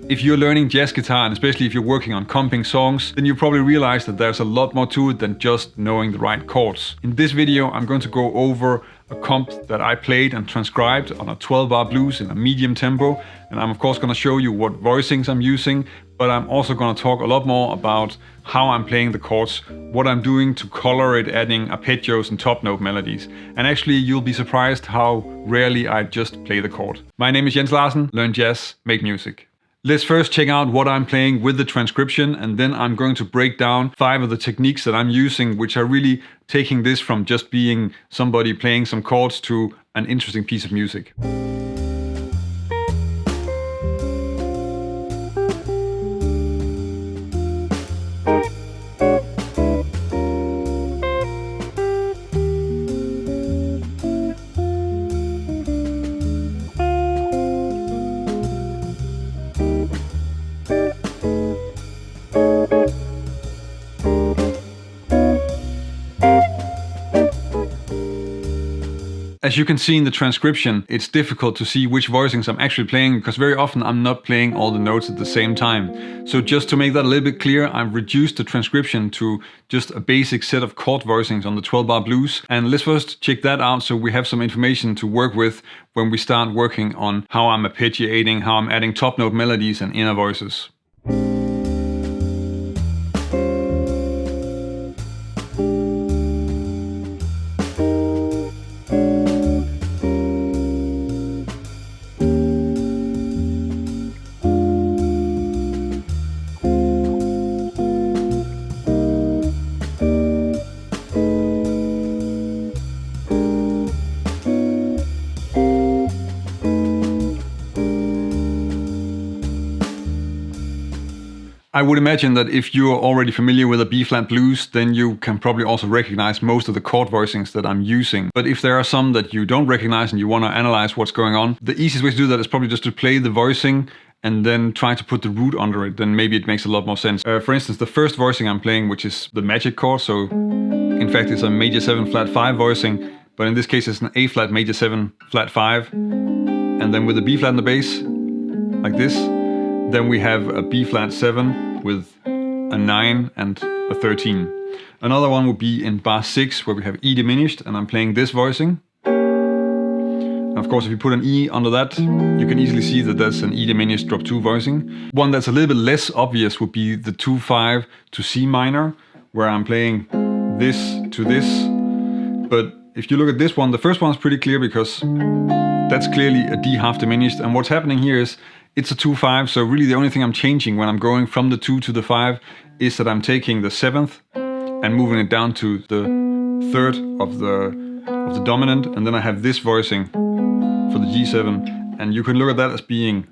If you're learning jazz guitar, and especially if you're working on comping songs, then you probably realize that there's a lot more to it than just knowing the right chords. In this video, I'm going to go over a comp that I played and transcribed on a 12-bar blues in a medium tempo. And I'm of course going to show you what voicings I'm using, but I'm also going to talk a lot more about how I'm playing the chords, what I'm doing to color it, adding arpeggios and top note melodies. And actually, you'll be surprised how rarely I just play the chord. My name is Jens Larsen, learn jazz, make music. Let's first check out what I'm playing with the transcription, and then I'm going to break down 5 of the techniques that I'm using, which are really taking this from just being somebody playing some chords to an interesting piece of music. As you can see in the transcription, it's difficult to see which voicings I'm actually playing because very often I'm not playing all the notes at the same time. So just to make that a little bit clear, I've reduced the transcription to just a basic set of chord voicings on the 12-bar blues. And let's first check that out so we have some information to work with when we start working on how I'm arpeggiating, how I'm adding top note melodies and inner voices. I would imagine that if you're already familiar with a B-flat blues, then you can probably also recognize most of the chord voicings that I'm using. But if there are some that you don't recognize and you want to analyze what's going on, the easiest way to do that is probably just to play the voicing and then try to put the root under it. Then maybe it makes a lot more sense. For instance, the first voicing I'm playing, which is the magic chord, so in fact it's a major 7 flat 5 voicing, but in this case it's an A flat major 7 flat 5, and then with a B flat in the bass, like this. Then we have a B flat 7 with a 9 and a 13. Another one would be in bar 6 where we have E diminished and I'm playing this voicing. And of course if you put an E under that, you can easily see that that's an E diminished drop 2 voicing. One that's a little bit less obvious would be the 2-5 to C minor, where I'm playing this to this. But if you look at this one, the first one's pretty clear because that's clearly a D half diminished, and what's happening here is it's a 2-5, so really the only thing I'm changing when I'm going from the 2 to the 5 is that I'm taking the 7th and moving it down to the 3rd of the dominant, and then I have this voicing for the G7, and you can look at that as being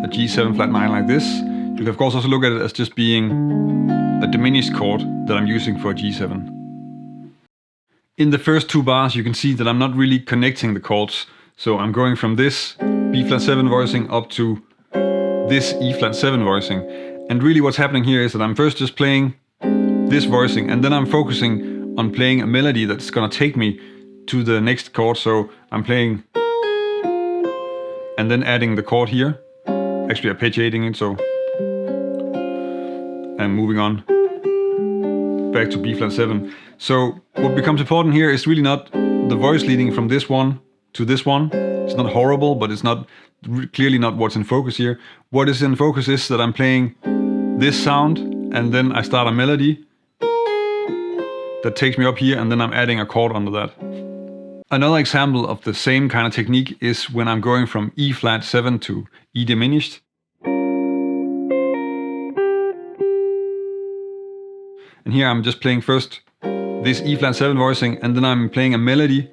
a G7 flat 9 like this. You can of course also look at it as just being a diminished chord that I'm using for a G7. In the first 2 bars you can see that I'm not really connecting the chords, so I'm going from this B flat 7 voicing up to this E flat 7 voicing. And really what's happening here is that I'm first just playing this voicing, and then I'm focusing on playing a melody that's gonna take me to the next chord. So I'm playing and then adding the chord here, actually arpeggiating it, so and moving on back to B flat 7. So what becomes important here is really not the voice leading from this one to this one. It's not horrible, but it's not clearly not what's in focus here. What is in focus is that I'm playing this sound and then I start a melody that takes me up here, and then I'm adding a chord under that. Another example of the same kind of technique is when I'm going from E flat 7 to E diminished. And here I'm just playing first this E flat 7 voicing, and then I'm playing a melody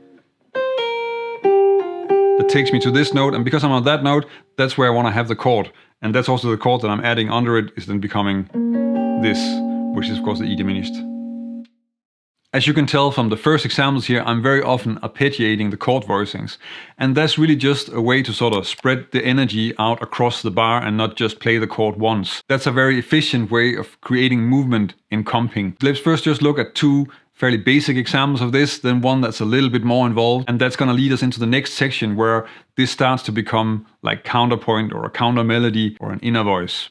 that takes me to this note, and because I'm on that note, that's where I want to have the chord. And that's also the chord that I'm adding under it is then becoming this, which is of course the E diminished. As you can tell from the first examples here, I'm very often arpeggiating the chord voicings. And that's really just a way to sort of spread the energy out across the bar and not just play the chord once. That's a very efficient way of creating movement in comping. Let's first just look at 2 fairly basic examples of this, then one that's a little bit more involved. And that's going to lead us into the next section where this starts to become like counterpoint or a counter melody or an inner voice.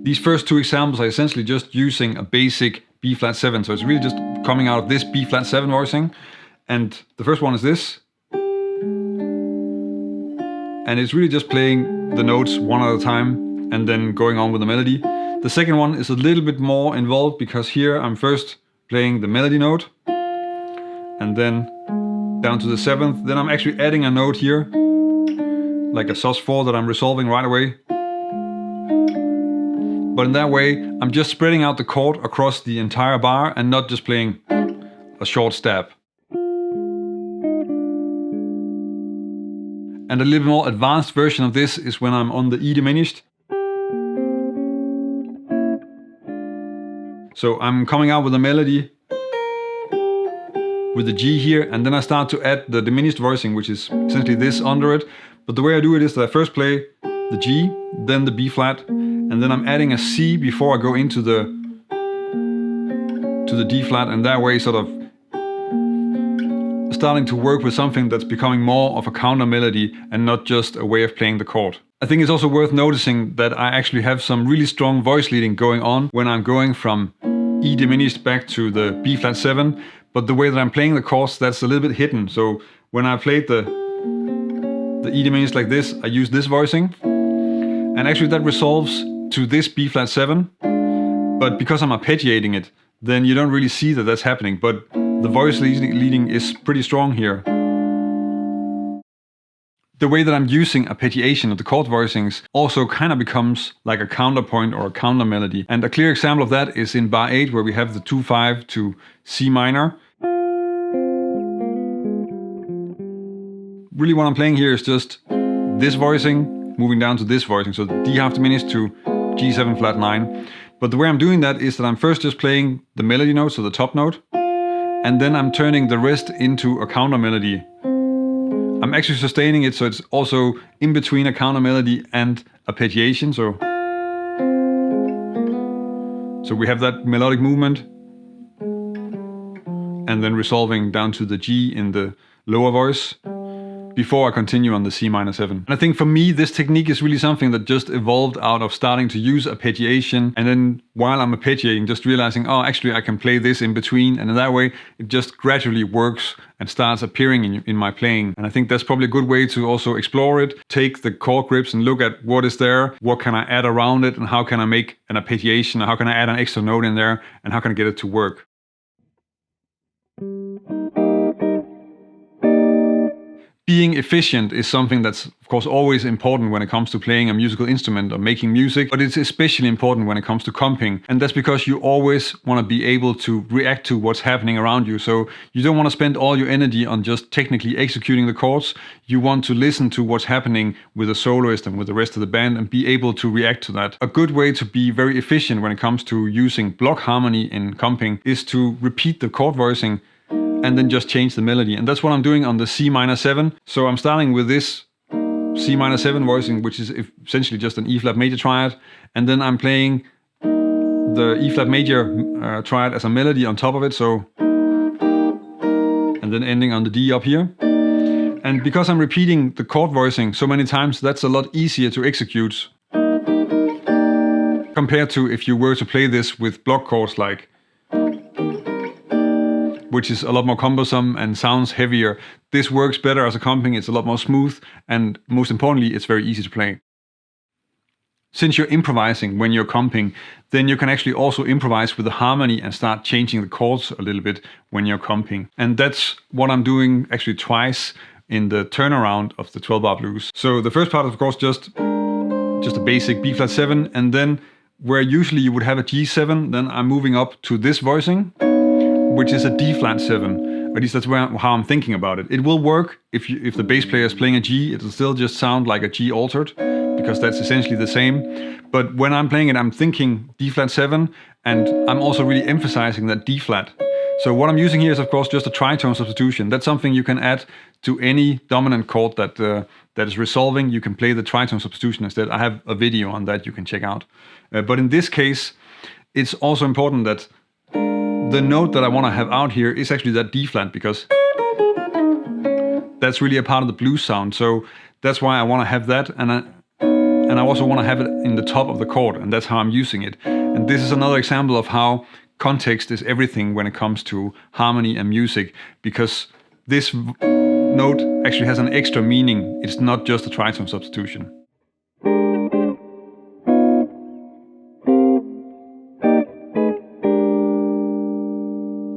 These first two examples are essentially just using a basic B flat 7. So it's really just coming out of this B flat 7 voicing. And the first one is this. And it's really just playing the notes one at a time and then going on with the melody. The second one is a little bit more involved because here I'm first playing the melody note and then down to the 7th. Then I'm actually adding a note here, like a sus4 that I'm resolving right away. But in that way, I'm just spreading out the chord across the entire bar and not just playing a short stab. And a little more advanced version of this is when I'm on the E diminished. So I'm coming out with a melody with the G here, and then I start to add the diminished voicing, which is essentially this under it. But the way I do it is that I first play the G, then the B flat, and then I'm adding a C before I go into the D flat, and that way sort of starting to work with something that's becoming more of a counter melody and not just a way of playing the chord. I think it's also worth noticing that I actually have some really strong voice leading going on when I'm going from E diminished back to the B flat 7, but the way that I'm playing the chords, that's a little bit hidden. So when I played the E diminished like this, I use this voicing, and actually that resolves to this B flat 7, but because I'm arpeggiating it, then you don't really see that that's happening, but the voice leading is pretty strong here. The way that I'm using arpeggiation of the chord voicings also kind of becomes like a counterpoint or a counter melody. And a clear example of that is in bar 8, where we have the 2-5 to C minor. Really what I'm playing here is just this voicing moving down to this voicing, so D half diminished to G7 flat 9. But the way I'm doing that is that I'm first just playing the melody note, so the top note, and then I'm turning the rest into a counter melody. I'm actually sustaining it, so it's also in between a counter melody and arpeggiation. So we have that melodic movement, and then resolving down to the G in the lower voice before I continue on the C minor 7. And I think for me, this technique is really something that just evolved out of starting to use arpeggiation, and then while I'm arpeggiating, just realizing, oh, actually I can play this in between, and in that way it just gradually works and starts appearing in my playing. And I think that's probably a good way to also explore it. Take the chord grips and look at what is there, what can I add around it, and how can I make an arpeggiation, or how can I add an extra note in there, and how can I get it to work. Being efficient is something that's, of course, always important when it comes to playing a musical instrument or making music, but it's especially important when it comes to comping. And that's because you always want to be able to react to what's happening around you. So you don't want to spend all your energy on just technically executing the chords. You want to listen to what's happening with the soloist and with the rest of the band and be able to react to that. A good way to be very efficient when it comes to using block harmony in comping is to repeat the chord voicing and then just change the melody. And that's what I'm doing on the C minor 7. So I'm starting with this C minor 7 voicing, which is essentially just an E flat major triad. And then I'm playing the E flat major triad as a melody on top of it. So, and then ending on the D up here. And because I'm repeating the chord voicing so many times, that's a lot easier to execute compared to if you were to play this with block chords like, which is a lot more cumbersome and sounds heavier. This works better as a comping, it's a lot more smooth, and most importantly, it's very easy to play. Since you're improvising when you're comping, then you can actually also improvise with the harmony and start changing the chords a little bit when you're comping. And that's what I'm doing actually twice in the turnaround of the 12-bar blues. So the first part is, of course, just a basic B flat 7, and then where usually you would have a G7, then I'm moving up to this voicing, which is a D flat 7. At least that's how I'm thinking about it. It will work if the bass player is playing a G, it'll still just sound like a G altered, because that's essentially the same. But when I'm playing it, I'm thinking D flat 7, and I'm also really emphasizing that D flat. So what I'm using here is, of course, just a tritone substitution. That's something you can add to any dominant chord that that is resolving, you can play the tritone substitution instead. I have a video on that you can check out. But in this case, it's also important that the note that I want to have out here is actually that D flat, because that's really a part of the blues sound. So that's why I want to have that, and I also want to have it in the top of the chord, and that's how I'm using it. And this is another example of how context is everything when it comes to harmony and music, because this note actually has an extra meaning. It's not just a tritone substitution.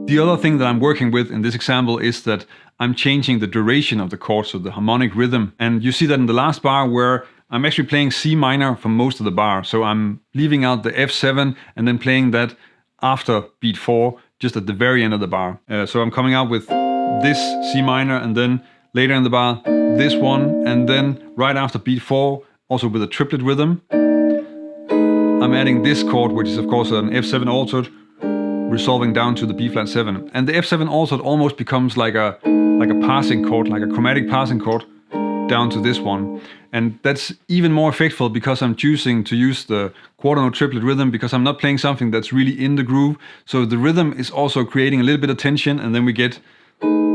The other thing that I'm working with in this example is that I'm changing the duration of the chord, so the harmonic rhythm. And you see that in the last bar where I'm actually playing C minor for most of the bar. So I'm leaving out the F7 and then playing that after beat 4, just at the very end of the bar. So I'm coming out with this C minor, and then later in the bar, this one, and then right after beat 4, also with a triplet rhythm, I'm adding this chord, which is of course an F7 altered, resolving down to the B flat 7. And the F7 altered almost becomes like a passing chord, like a chromatic passing chord down to this one. And that's even more effectful because I'm choosing to use the quarter note triplet rhythm, because I'm not playing something that's really in the groove. So the rhythm is also creating a little bit of tension, and then we get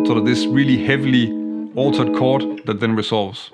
sort of this really heavily altered chord that then resolves.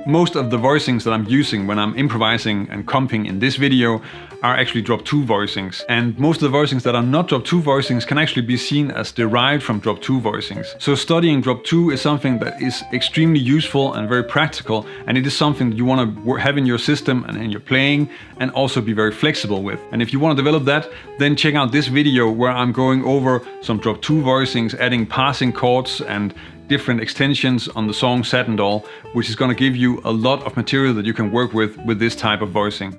Most of the voicings that I'm using when I'm improvising and comping in this video are actually drop 2 voicings. And most of the voicings that are not drop 2 voicings can actually be seen as derived from drop 2 voicings. So studying drop 2 is something that is extremely useful and very practical, and it is something that you want to have in your system and in your playing, and also be very flexible with. And if you want to develop that, then check out this video where I'm going over some drop 2 voicings, adding passing chords and different extensions on the song Sad and All, which is going to give you a lot of material that you can work with this type of voicing.